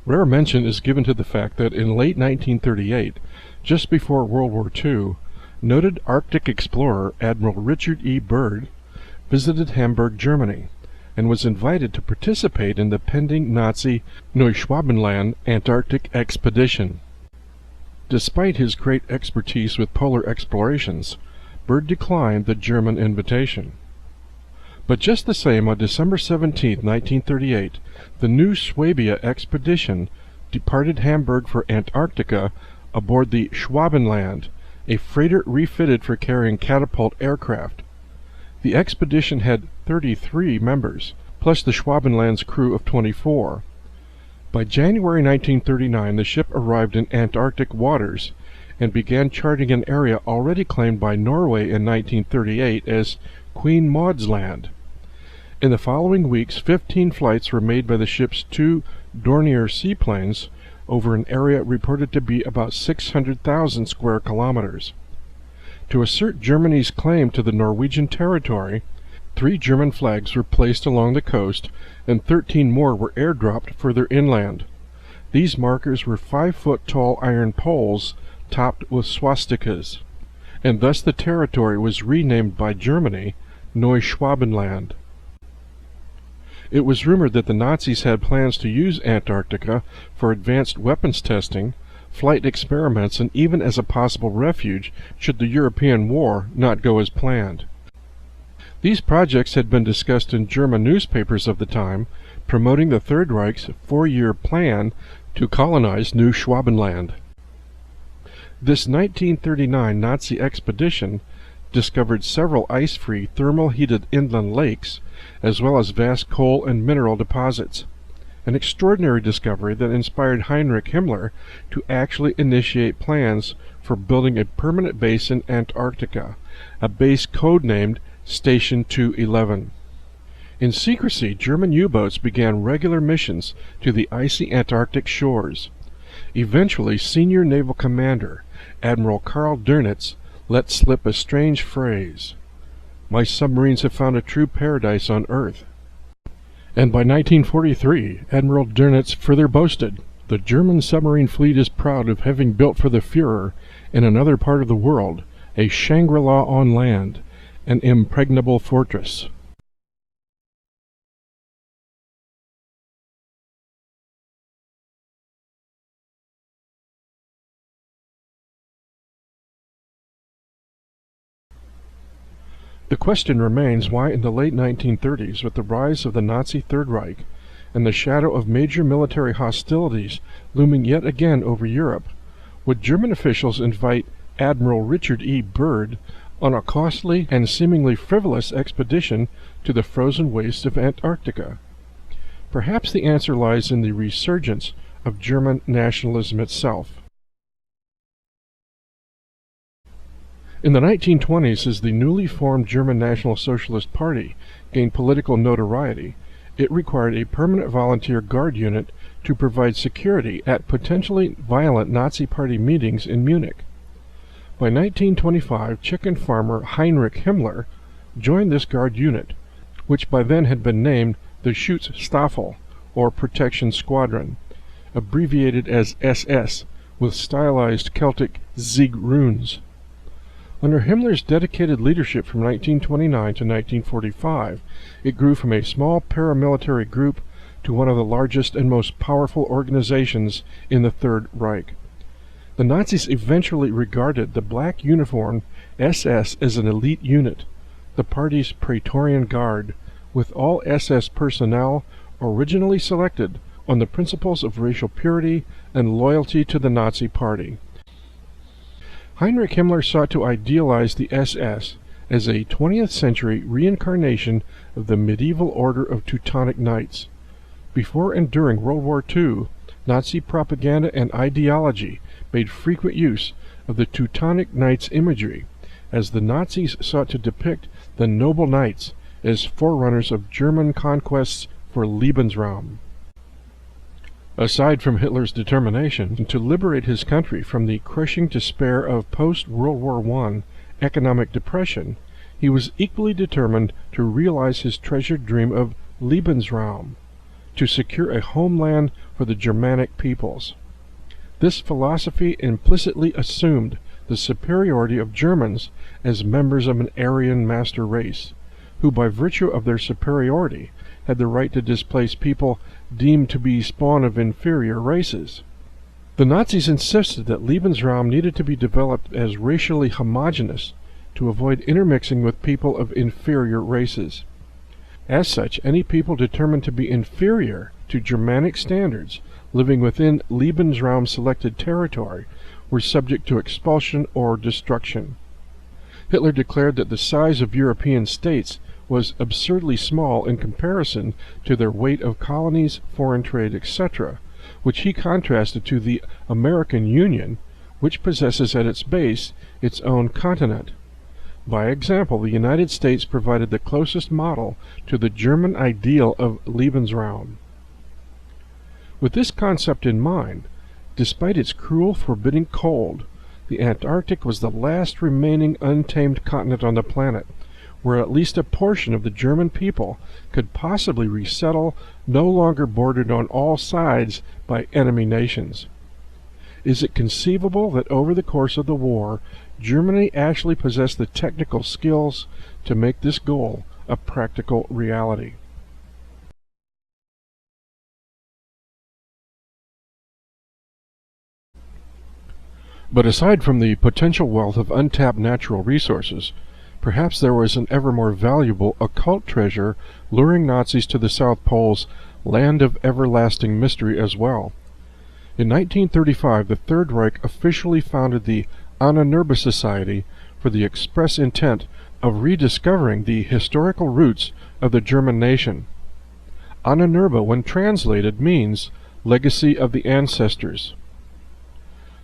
Rare mention is given to the fact that in late 1938, just before World War II, noted Arctic explorer Admiral Richard E. Byrd visited Hamburg, Germany, and was invited to participate in the pending Nazi Neuschwabenland Antarctic expedition. Despite his great expertise with polar explorations, Byrd declined the German invitation. But just the same, on December 17, 1938, the new Swabia expedition departed Hamburg for Antarctica aboard the Schwabenland, a freighter refitted for carrying catapult aircraft. The expedition had 33 members, plus the Schwabenland's crew of 24. By January 1939, the ship arrived in Antarctic waters and began charting an area already claimed by Norway in 1938 as Queen Maud's Land. In the following weeks, 15 flights were made by the ship's two Dornier seaplanes over an area reported to be about 600,000 square kilometers. To assert Germany's claim to the Norwegian territory, 3 German flags were placed along the coast and 13 more were airdropped further inland. These markers were 5-foot-tall iron poles topped with swastikas, and thus the territory was renamed by Germany Neuschwabenland. It was rumored that the Nazis had plans to use Antarctica for advanced weapons testing, flight experiments, and even as a possible refuge should the European war not go as planned. These projects had been discussed in German newspapers of the time, promoting the Third Reich's 4-year plan to colonize New Schwabenland. This 1939 Nazi expedition discovered several ice-free, thermal-heated inland lakes, as well as vast coal and mineral deposits, an extraordinary discovery that inspired Heinrich Himmler to actually initiate plans for building a permanent base in Antarctica, a base codenamed Station 211. In secrecy, German U-boats began regular missions to the icy Antarctic shores. Eventually, senior naval commander Admiral Karl Dönitz let slip a strange phrase: "My submarines have found a true paradise on Earth." And by 1943, Admiral Dönitz further boasted, "The German submarine fleet is proud of having built for the Führer in another part of the world a Shangri-La on land, an impregnable fortress." The question remains why in the late 1930s, with the rise of the Nazi Third Reich and the shadow of major military hostilities looming yet again over Europe, would German officials invite Admiral Richard E. Byrd on a costly and seemingly frivolous expedition to the frozen wastes of Antarctica? Perhaps the answer lies in the resurgence of German nationalism itself. In the 1920s, as the newly formed German National Socialist Party gained political notoriety, It required a permanent volunteer guard unit to provide security at potentially violent Nazi Party meetings in Munich. By 1925, chicken farmer Heinrich Himmler joined this guard unit, which by then had been named the Schutzstaffel, or Protection Squadron, abbreviated as SS, with stylized Celtic Sieg runes. Under Himmler's dedicated leadership from 1929 to 1945, it grew from a small paramilitary group to one of the largest and most powerful organizations in the Third Reich. The Nazis eventually regarded the black uniformed SS as an elite unit, the party's Praetorian Guard, with all SS personnel originally selected on the principles of racial purity and loyalty to the Nazi Party. Heinrich Himmler sought to idealize the SS as a 20th century reincarnation of the medieval order of Teutonic Knights. Before and during World War II, Nazi propaganda and ideology made frequent use of the Teutonic Knights imagery, as the Nazis sought to depict the noble knights as forerunners of German conquests for Lebensraum. Aside from Hitler's determination to liberate his country from the crushing despair of post-World War I economic depression, he was equally determined to realize his treasured dream of Lebensraum, to secure a homeland for the Germanic peoples. This philosophy implicitly assumed the superiority of Germans as members of an Aryan master race, who by virtue of their superiority had the right to displace people deemed to be spawn of inferior races. The Nazis insisted that Lebensraum needed to be developed as racially homogeneous to avoid intermixing with people of inferior races. As such, any people determined to be inferior to Germanic standards living within Lebensraum selected territory were subject to expulsion or destruction. Hitler declared that the size of European states was absurdly small in comparison to their weight of colonies, foreign trade, etc., which he contrasted to the American Union, which possesses at its base its own continent. By example, the United States provided the closest model to the German ideal of Lebensraum. With this concept in mind, despite its cruel, forbidding cold, the Antarctic was the last remaining untamed continent on the planet, where at least a portion of the German people could possibly resettle, no longer bordered on all sides by enemy nations. Is it conceivable that over the course of the war, Germany actually possessed the technical skills to make this goal a practical reality? But aside from the potential wealth of untapped natural resources, perhaps there was an ever more valuable occult treasure luring Nazis to the South Pole's land of everlasting mystery as well. In 1935, the Third Reich officially founded the Ahnenerbe Society for the express intent of rediscovering the historical roots of the German nation. Ahnenerbe, when translated, means legacy of the ancestors.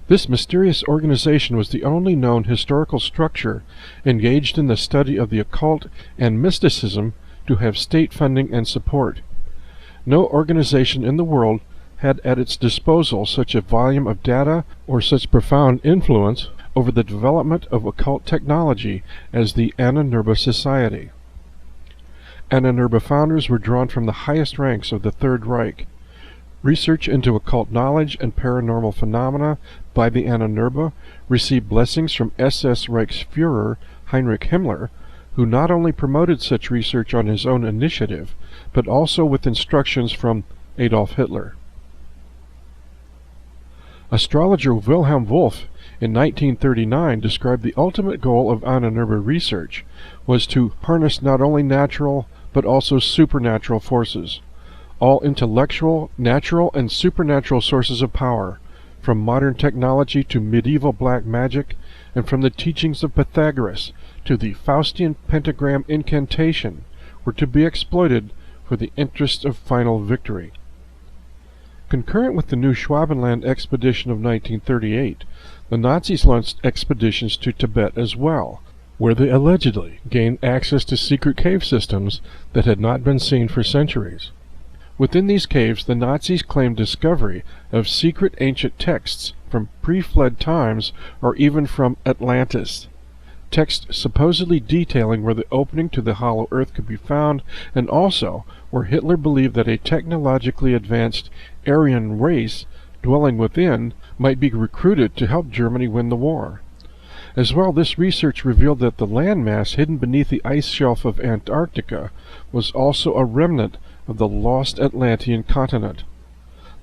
This mysterious organization was the only known historical structure engaged in the study of the occult and mysticism to have state funding and support. No organization in the world had at its disposal such a volume of data or such profound influence over the development of occult technology as the Ahnenerbe Society. Ahnenerbe founders were drawn from the highest ranks of the Third Reich. Research into occult knowledge and paranormal phenomena by the Ahnenerbe received blessings from SS Reichsfuhrer Heinrich Himmler, who not only promoted such research on his own initiative, but also with instructions from Adolf Hitler. Astrologer Wilhelm Wolff in 1939 described the ultimate goal of Ahnenerbe research was to harness not only natural but also supernatural forces. All intellectual, natural, and supernatural sources of power, from modern technology to medieval black magic, and from the teachings of Pythagoras to the Faustian pentagram incantation, were to be exploited for the interest of final victory. Concurrent with the new Schwabenland expedition of 1938, the Nazis launched expeditions to Tibet as well, where they allegedly gained access to secret cave systems that had not been seen for centuries. Within these caves, the Nazis claimed discovery of secret ancient texts from pre-flood times or even from Atlantis. Texts supposedly detailing where the opening to the hollow earth could be found, and also where Hitler believed that a technologically advanced Aryan race dwelling within might be recruited to help Germany win the war. As well, this research revealed that the landmass hidden beneath the ice shelf of Antarctica was also a remnant of the lost Atlantean continent.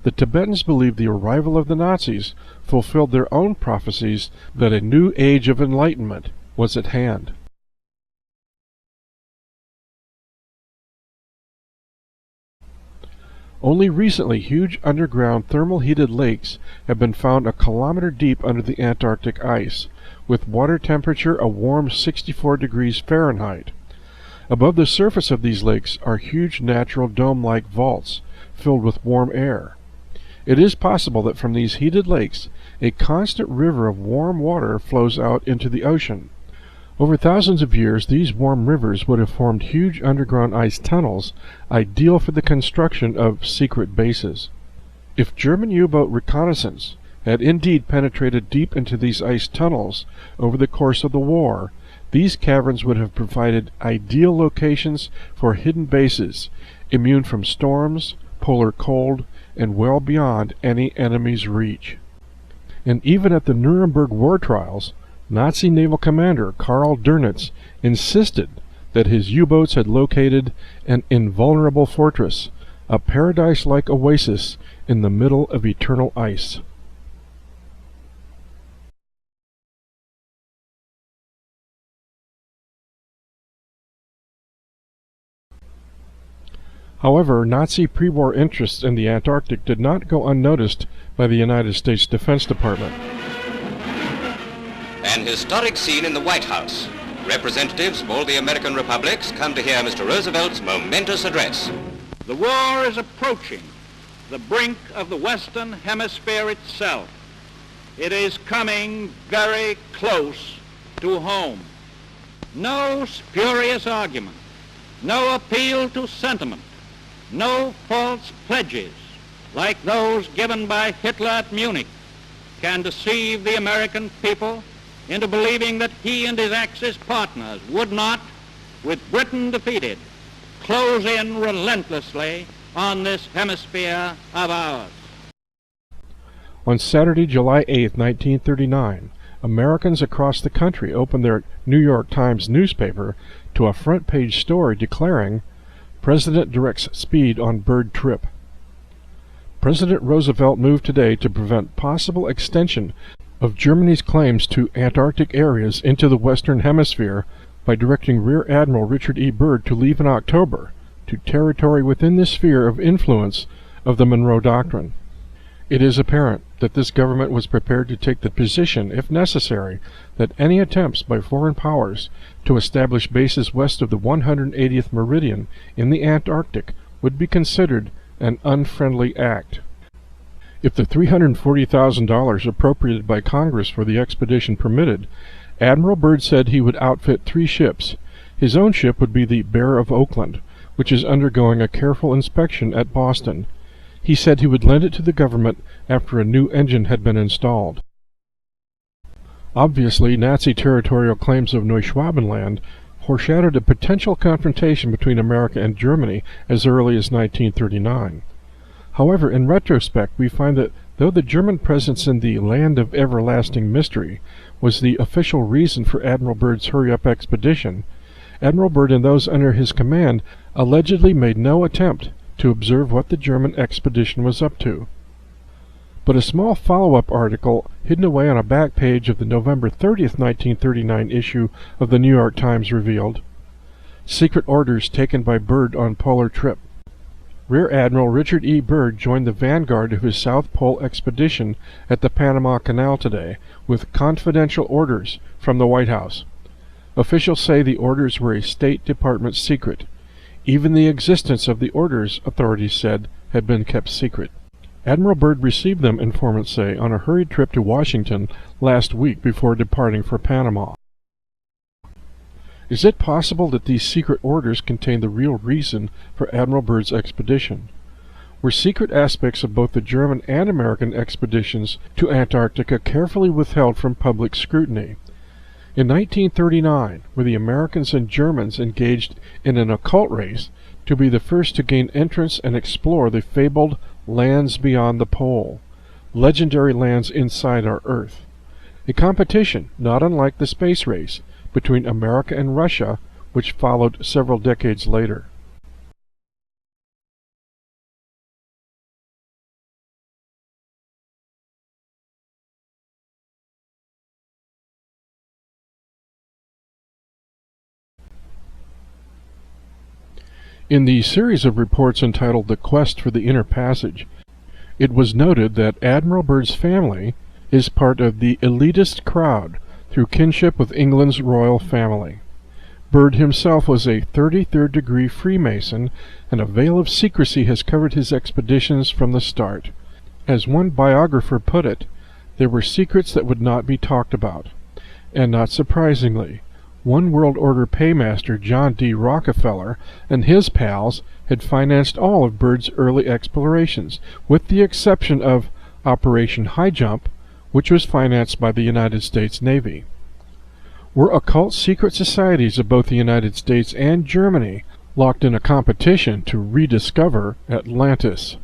The Tibetans believed the arrival of the Nazis fulfilled their own prophecies that a new age of enlightenment was at hand. Only recently, huge underground thermal-heated lakes have been found a kilometer deep under the Antarctic ice, with water temperature a warm 64 degrees Fahrenheit. Above the surface of these lakes are huge natural dome-like vaults filled with warm air. It is possible that from these heated lakes, a constant river of warm water flows out into the ocean. Over thousands of years, these warm rivers would have formed huge underground ice tunnels, ideal for the construction of secret bases. If German U-boat reconnaissance had indeed penetrated deep into these ice tunnels over the course of the war, these caverns would have provided ideal locations for hidden bases, immune from storms, polar cold, and well beyond any enemy's reach. And even at the Nuremberg war trials, Nazi naval commander Karl Dönitz insisted that his U-boats had located an invulnerable fortress, a paradise-like oasis in the middle of eternal ice. However, Nazi pre-war interests in the Antarctic did not go unnoticed by the United States Defense Department. An historic scene in the White House. Representatives of all the American republics come to hear Mr. Roosevelt's momentous address. The war is approaching the brink of the Western Hemisphere itself. It is coming very close to home. No spurious argument, no appeal to sentiment, no false pledges like those given by Hitler at Munich can deceive the American people into believing that he and his Axis partners would not, with Britain defeated, close in relentlessly on this hemisphere of ours. On Saturday, July 8, 1939, Americans across the country opened their New York Times newspaper to a front-page story declaring, "President directs speed on bird trip." President Roosevelt moved today to prevent possible extension of Germany's claims to Antarctic areas into the Western Hemisphere by directing Rear Admiral Richard E. Byrd to leave in October to territory within the sphere of influence of the Monroe Doctrine. It is apparent that this government was prepared to take the position, if necessary, that any attempts by foreign powers to establish bases west of the 180th meridian in the Antarctic would be considered an unfriendly act. If the $340,000 appropriated by Congress for the expedition permitted, Admiral Byrd said he would outfit 3 ships. His own ship would be the Bear of Oakland, which is undergoing a careful inspection at Boston. He said he would lend it to the government after a new engine had been installed. Obviously, Nazi territorial claims of Neuschwabenland foreshadowed a potential confrontation between America and Germany as early as 1939. However, in retrospect, we find that though the German presence in the Land of Everlasting Mystery was the official reason for Admiral Byrd's hurry-up expedition, Admiral Byrd and those under his command allegedly made no attempt to observe what the German expedition was up to. But a small follow-up article hidden away on a back page of the November 30th, 1939 issue of the New York Times revealed, "Secret orders taken by Byrd on polar trip." Rear Admiral Richard E. Byrd joined the vanguard of his South Pole expedition at the Panama Canal today with confidential orders from the White House. Officials say the orders were a State Department secret. Even the existence of the orders, authorities said, had been kept secret. Admiral Byrd received them, informants say, on a hurried trip to Washington last week before departing for Panama. Is it possible that these secret orders contain the real reason for Admiral Byrd's expedition? were secret aspects of both the German and American expeditions to Antarctica carefully withheld from public scrutiny. In 1939, where the Americans and Germans engaged in an occult race to be the first to gain entrance and explore the fabled lands beyond the pole, legendary lands inside our Earth. A competition not unlike the space race between America and Russia, which followed several decades later. In the series of reports entitled The Quest for the Inner Passage, it was noted that Admiral Byrd's family is part of the elitist crowd through kinship with England's royal family. Byrd himself was a 33rd degree Freemason, and a veil of secrecy has covered his expeditions from the start. As one biographer put it, there were secrets that would not be talked about. And not surprisingly, One World Order paymaster John D. Rockefeller and his pals had financed all of Byrd's early explorations, with the exception of Operation High Jump, which was financed by the United States Navy. Were occult secret societies of both the United States and Germany locked in a competition to rediscover Atlantis?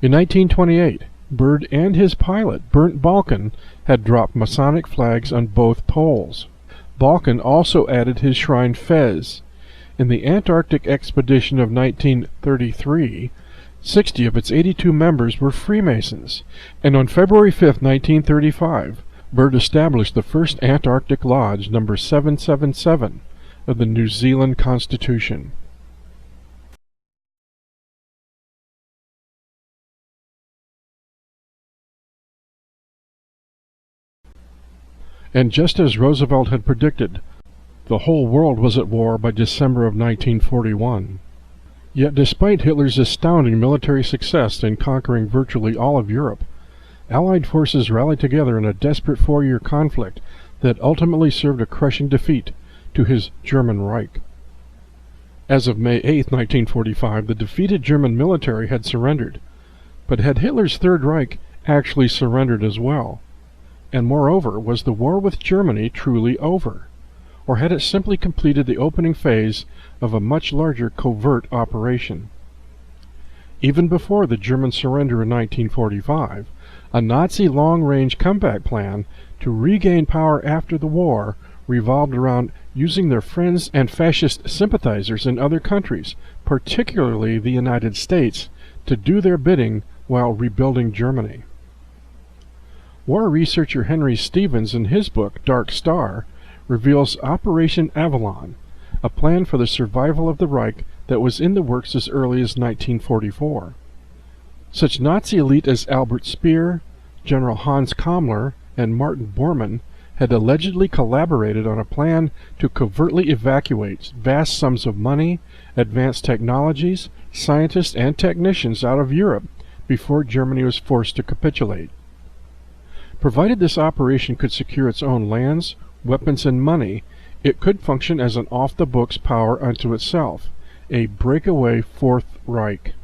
In 1928, Byrd and his pilot, Bernd Balken, had dropped Masonic flags on both poles. Balken also added his shrine Fez. In the Antarctic expedition of 1933, 60 of its 82 members were Freemasons, and on February 5, 1935, Byrd established the first Antarctic Lodge, number 777, of the New Zealand Constitution. And just as Roosevelt had predicted, the whole world was at war by December of 1941. Yet despite Hitler's astounding military success in conquering virtually all of Europe, Allied forces rallied together in a desperate 4-year conflict that ultimately served a crushing defeat to his German Reich. As of May 8, 1945, the defeated German military had surrendered, but had Hitler's Third Reich actually surrendered as well? And moreover, was the war with Germany truly over? Or had it simply completed the opening phase of a much larger covert operation? Even before the German surrender in 1945, a Nazi long-range comeback plan to regain power after the war revolved around using their friends and fascist sympathizers in other countries, particularly the United States, to do their bidding while rebuilding Germany. War researcher Henry Stevens, in his book Dark Star, reveals Operation Avalon, a plan for the survival of the Reich that was in the works as early as 1944. Such Nazi elite as Albert Speer, General Hans Kammler, and Martin Bormann had allegedly collaborated on a plan to covertly evacuate vast sums of money, advanced technologies, scientists, and technicians out of Europe before Germany was forced to capitulate. Provided this operation could secure its own lands, weapons, and money, it could function as an off-the-books power unto itself, a breakaway Fourth Reich.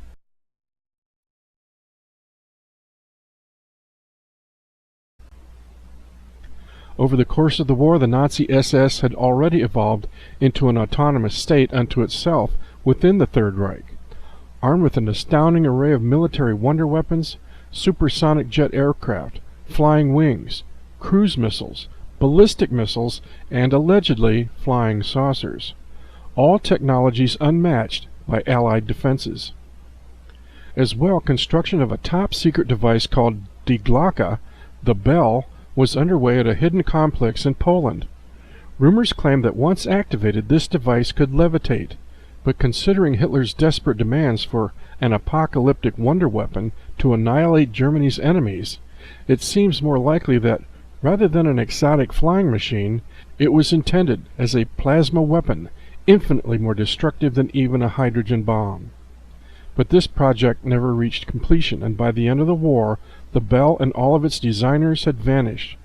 Over the course of the war, the Nazi SS had already evolved into an autonomous state unto itself within the Third Reich. Armed with an astounding array of military wonder weapons, supersonic jet aircraft, flying wings, cruise missiles, ballistic missiles, and allegedly flying saucers, all technologies unmatched by Allied defenses. As well, construction of a top-secret device called Die Glocke, the Bell, was underway at a hidden complex in Poland. Rumors claim that once activated, this device could levitate, but considering Hitler's desperate demands for an apocalyptic wonder weapon to annihilate Germany's enemies, it seems more likely that, rather than an exotic flying machine, it was intended as a plasma weapon, infinitely more destructive than even a hydrogen bomb. But this project never reached completion, and by the end of the war, the Bell and all of its designers had vanished.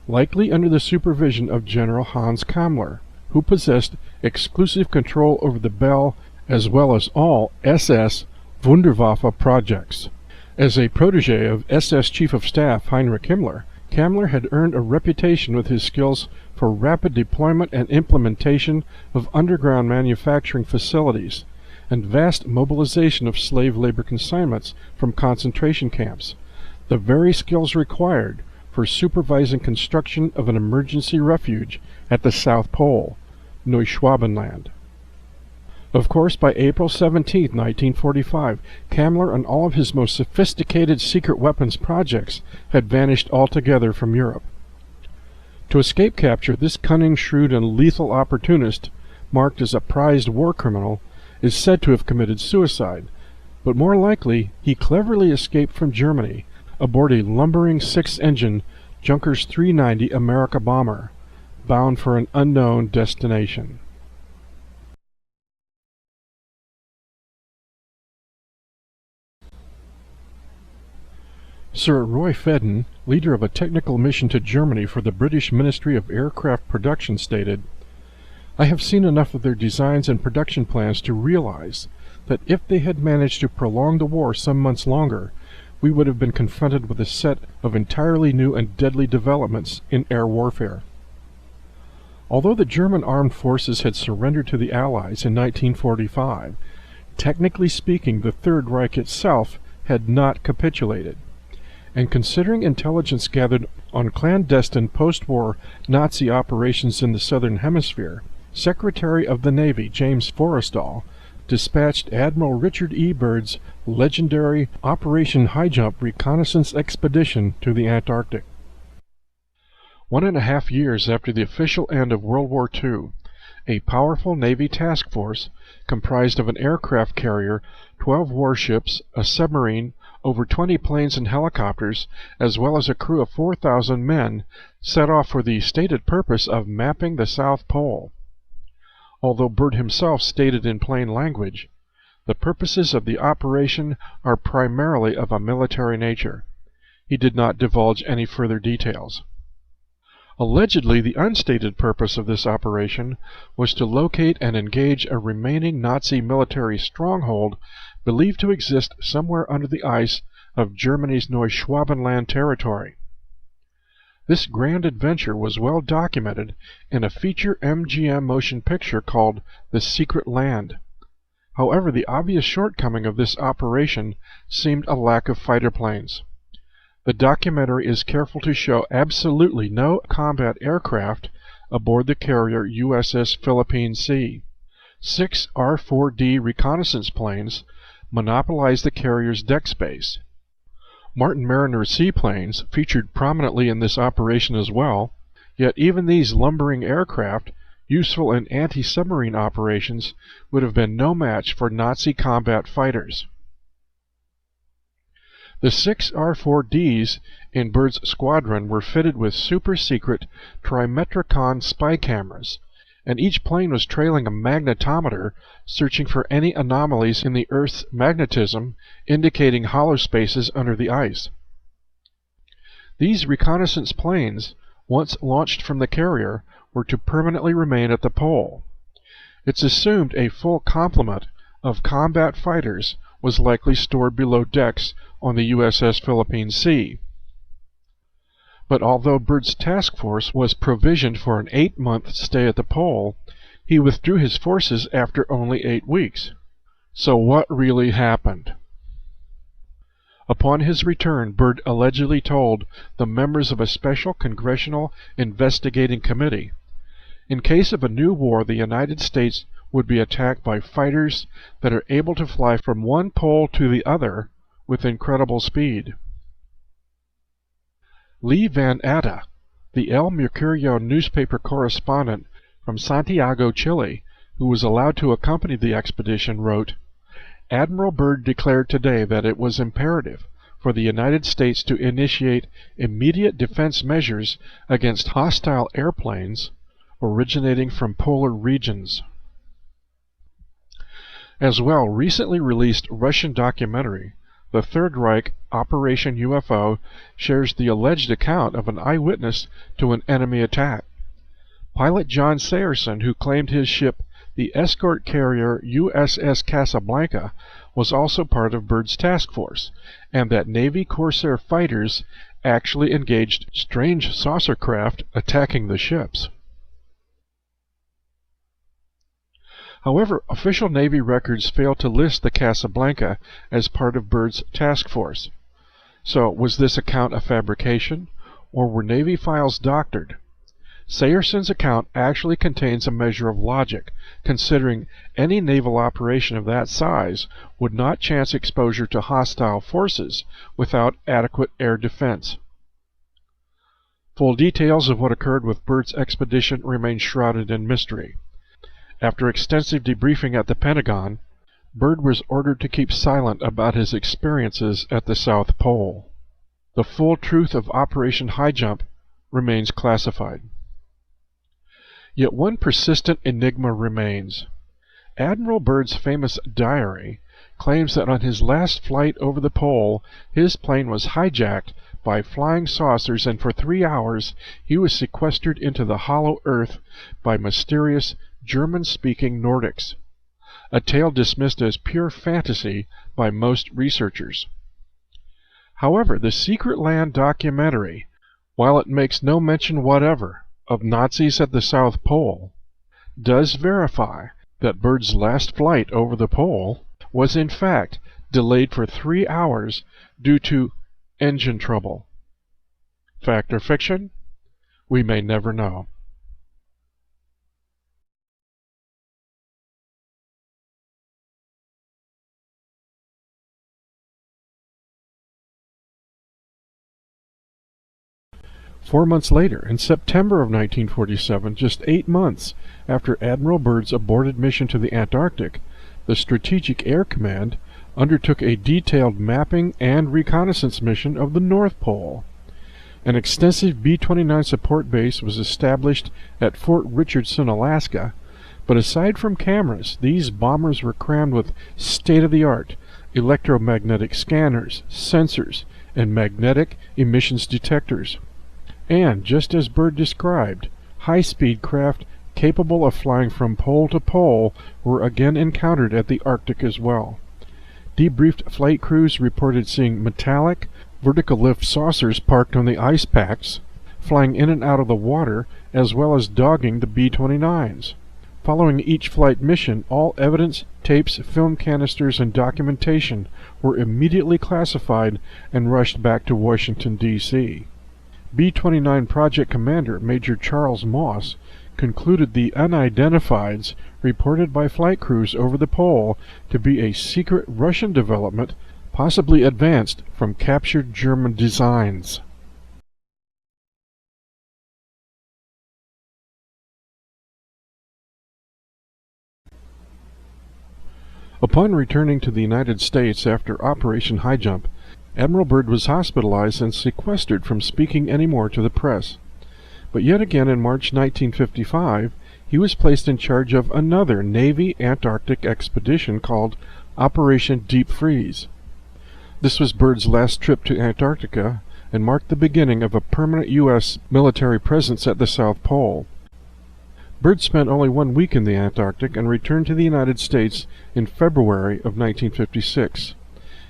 likely under the supervision of General Hans Kammler, who possessed exclusive control over the Bell as well as all SS Wunderwaffe projects. As a protege of SS Chief of Staff Heinrich Himmler, Kammler had earned a reputation with his skills for rapid deployment and implementation of underground manufacturing facilities and vast mobilization of slave labor consignments from concentration camps, the very skills required for supervising construction of an emergency refuge at the South Pole, Neuschwabenland. Of course, by April 17, 1945, Kammler and all of his most sophisticated secret weapons projects had vanished altogether from Europe. To escape capture, this cunning, shrewd, and lethal opportunist, marked as a prized war criminal, is said to have committed suicide, but more likely he cleverly escaped from Germany aboard a lumbering six-engine Junkers 390 America bomber, bound for an unknown destination. Sir Roy Fedden, leader of a technical mission to Germany for the British Ministry of Aircraft Production, stated, "I have seen enough of their designs and production plans to realize that if they had managed to prolong the war some months longer, we would have been confronted with a set of entirely new and deadly developments in air warfare." Although the German armed forces had surrendered to the Allies in 1945, technically speaking, the Third Reich itself had not capitulated. And considering intelligence gathered on clandestine post-war Nazi operations in the Southern Hemisphere, Secretary of the Navy James Forrestal dispatched Admiral Richard E. Byrd's legendary Operation High Jump reconnaissance expedition to the Antarctic. 1.5 years after the official end of World War II, a powerful Navy task force comprised of an aircraft carrier, 12 warships, a submarine, over 20 planes and helicopters, as well as a crew of 4,000 men, set off for the stated purpose of mapping the South Pole. Although Byrd himself stated in plain language, the purposes of the operation are primarily of a military nature. He did not divulge any further details. Allegedly, the unstated purpose of this operation was to locate and engage a remaining Nazi military stronghold believed to exist somewhere under the ice of Germany's Neuschwabenland territory. This grand adventure was well documented in a feature MGM motion picture called The Secret Land. However, the obvious shortcoming of this operation seemed a lack of fighter planes. The documentary is careful to show absolutely no combat aircraft aboard the carrier USS Philippine Sea. 6 R-4D reconnaissance planes monopolized the carrier's deck space. Martin Mariner seaplanes featured prominently in this operation as well, yet even these lumbering aircraft, useful in anti-submarine operations, would have been no match for Nazi combat fighters. The 6 R-4Ds in Byrd's squadron were fitted with super-secret trimetricon spy cameras, and each plane was trailing a magnetometer searching for any anomalies in the Earth's magnetism, indicating hollow spaces under the ice. These reconnaissance planes, once launched from the carrier, were to permanently remain at the pole. It's assumed a full complement of combat fighters was likely stored below decks on the USS Philippine Sea. But although Byrd's task force was provisioned for an 8-month stay at the pole, he withdrew his forces after only 8 weeks. So what really happened? Upon his return, Byrd allegedly told the members of a special congressional investigating committee, "In case of a new war, the United States would be attacked by fighters that are able to fly from one pole to the other with incredible speed." Lee Van Atta, the El Mercurio newspaper correspondent from Santiago, Chile, who was allowed to accompany the expedition, wrote, "Admiral Byrd declared today that it was imperative for the United States to initiate immediate defense measures against hostile airplanes originating from polar regions." As well, recently released Russian documentary the Third Reich Operation UFO shares the alleged account of an eyewitness to an enemy attack. Pilot John Sayerson, who claimed his ship, the escort carrier USS Casablanca, was also part of Byrd's task force, and that Navy Corsair fighters actually engaged strange saucer craft attacking the ships. However, official Navy records fail to list the Casablanca as part of Byrd's task force. So, was this account a fabrication, or were Navy files doctored? Sayerson's account actually contains a measure of logic, considering any naval operation of that size would not chance exposure to hostile forces without adequate air defense. Full details of what occurred with Byrd's expedition remain shrouded in mystery. After extensive debriefing at the Pentagon, Byrd was ordered to keep silent about his experiences at the South Pole. The full truth of Operation High Jump remains classified. Yet one persistent enigma remains. Admiral Byrd's famous diary claims that on his last flight over the pole, his plane was hijacked by flying saucers, and for 3 hours he was sequestered into the hollow earth by mysterious German-speaking Nordics, a tale dismissed as pure fantasy by most researchers. However, the Secret Land documentary, while it makes no mention whatever of Nazis at the South Pole, does verify that Byrd's last flight over the pole was in fact delayed for 3 hours due to engine trouble. Fact or fiction? We may never know. Four months later, in September of 1947, just 8 months after Admiral Byrd's aborted mission to the Antarctic, the Strategic Air Command undertook a detailed mapping and reconnaissance mission of the North Pole. An extensive B-29 support base was established at Fort Richardson, Alaska, but aside from cameras, these bombers were crammed with state-of-the-art electromagnetic scanners, sensors, and magnetic emissions detectors. And, just as Byrd described, high-speed craft capable of flying from pole to pole were again encountered at the Arctic as well. Debriefed flight crews reported seeing metallic, vertical lift saucers parked on the ice packs, flying in and out of the water, as well as dogging the B-29s. Following each flight mission, all evidence, tapes, film canisters, and documentation were immediately classified and rushed back to Washington, D.C. B-29 Project Commander Major Charles Moss concluded the unidentifieds reported by flight crews over the pole to be a secret Russian development, possibly advanced from captured German designs. Upon returning to the United States after Operation High Jump, Admiral Byrd was hospitalized and sequestered from speaking any more to the press. But yet again in March 1955, he was placed in charge of another Navy Antarctic expedition called Operation Deep Freeze. This was Byrd's last trip to Antarctica and marked the beginning of a permanent U.S. military presence at the South Pole. Byrd spent only 1 week in the Antarctic and returned to the United States in February of 1956.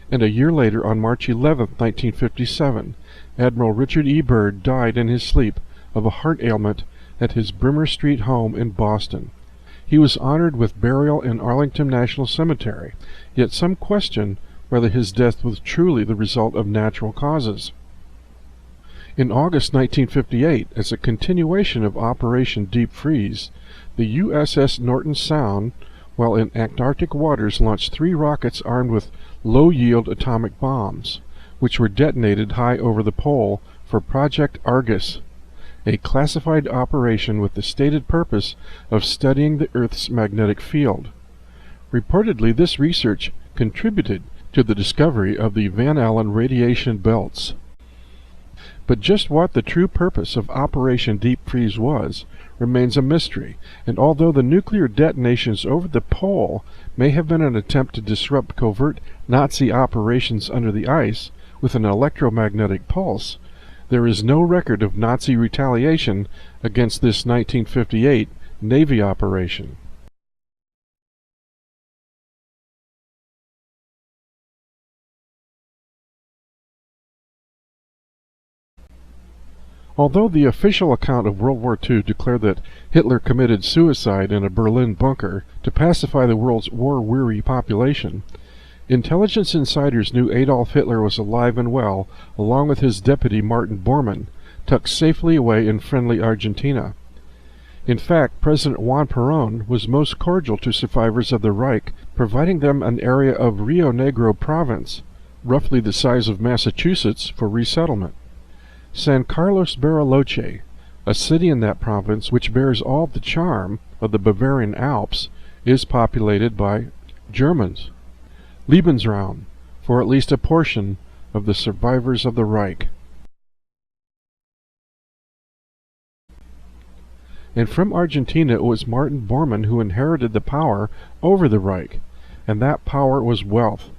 And a year later, on March 11, 1957, Admiral Richard E. Byrd died in his sleep of a heart ailment at his Brimmer Street home in Boston. He was honored with burial in Arlington National Cemetery, yet some question whether his death was truly the result of natural causes. In August 1958, as a continuation of Operation Deep Freeze, the USS Norton Sound, while in Antarctic waters, launched 3 rockets armed with low-yield atomic bombs, which were detonated high over the pole for Project Argus, a classified operation with the stated purpose of studying the Earth's magnetic field. Reportedly, this research contributed to the discovery of the Van Allen radiation belts. But just what the true purpose of Operation Deep Freeze was remains a mystery, and although the nuclear detonations over the pole may have been an attempt to disrupt covert Nazi operations under the ice with an electromagnetic pulse, there is no record of Nazi retaliation against this 1958 Navy operation. Although the official account of World War II declared that Hitler committed suicide in a Berlin bunker to pacify the world's war-weary population, intelligence insiders knew Adolf Hitler was alive and well, along with his deputy Martin Bormann, tucked safely away in friendly Argentina. In fact, President Juan Perón was most cordial to survivors of the Reich, providing them an area of Rio Negro province, roughly the size of Massachusetts, for resettlement. San Carlos Bariloche, a city in that province which bears all the charm of the Bavarian Alps, is populated by Germans. Lebensraum, for at least a portion of the survivors of the Reich. And from Argentina it was Martin Bormann who inherited the power over the Reich, and that power was wealth.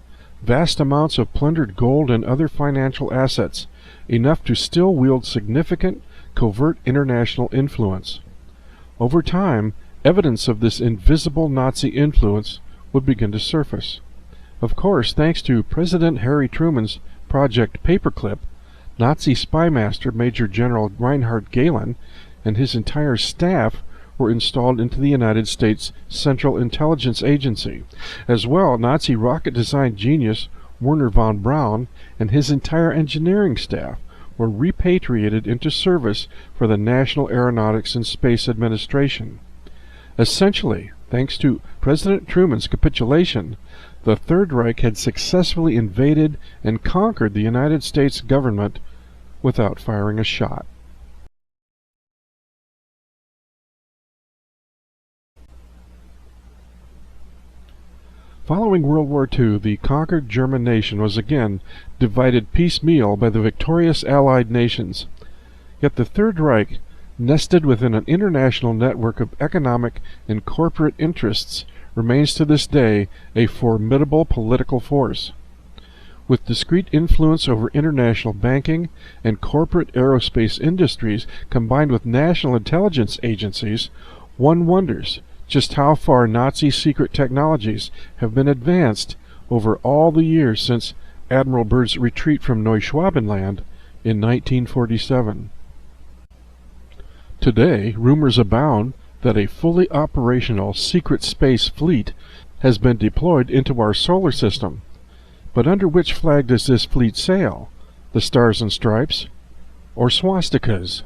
Vast amounts of plundered gold and other financial assets, enough to still wield significant, covert international influence. Over time, evidence of this invisible Nazi influence would begin to surface. Of course, thanks to President Harry Truman's Project Paperclip, Nazi spy master Major General Reinhard Gehlen and his entire staff were installed into the United States Central Intelligence Agency. As well, Nazi rocket design genius Werner von Braun and his entire engineering staff were repatriated into service for the National Aeronautics and Space Administration. Essentially, thanks to President Truman's capitulation, the Third Reich had successfully invaded and conquered the United States government without firing a shot. Following World War II, the conquered German nation was again divided piecemeal by the victorious Allied nations. Yet the Third Reich, nested within an international network of economic and corporate interests, remains to this day a formidable political force. With discrete influence over international banking and corporate aerospace industries combined with national intelligence agencies, one wonders just how far Nazi secret technologies have been advanced over all the years since Admiral Byrd's retreat from Neuschwabenland in 1947. Today, rumors abound that a fully operational secret space fleet has been deployed into our solar system. But under which flag does this fleet sail? The Stars and Stripes or swastikas?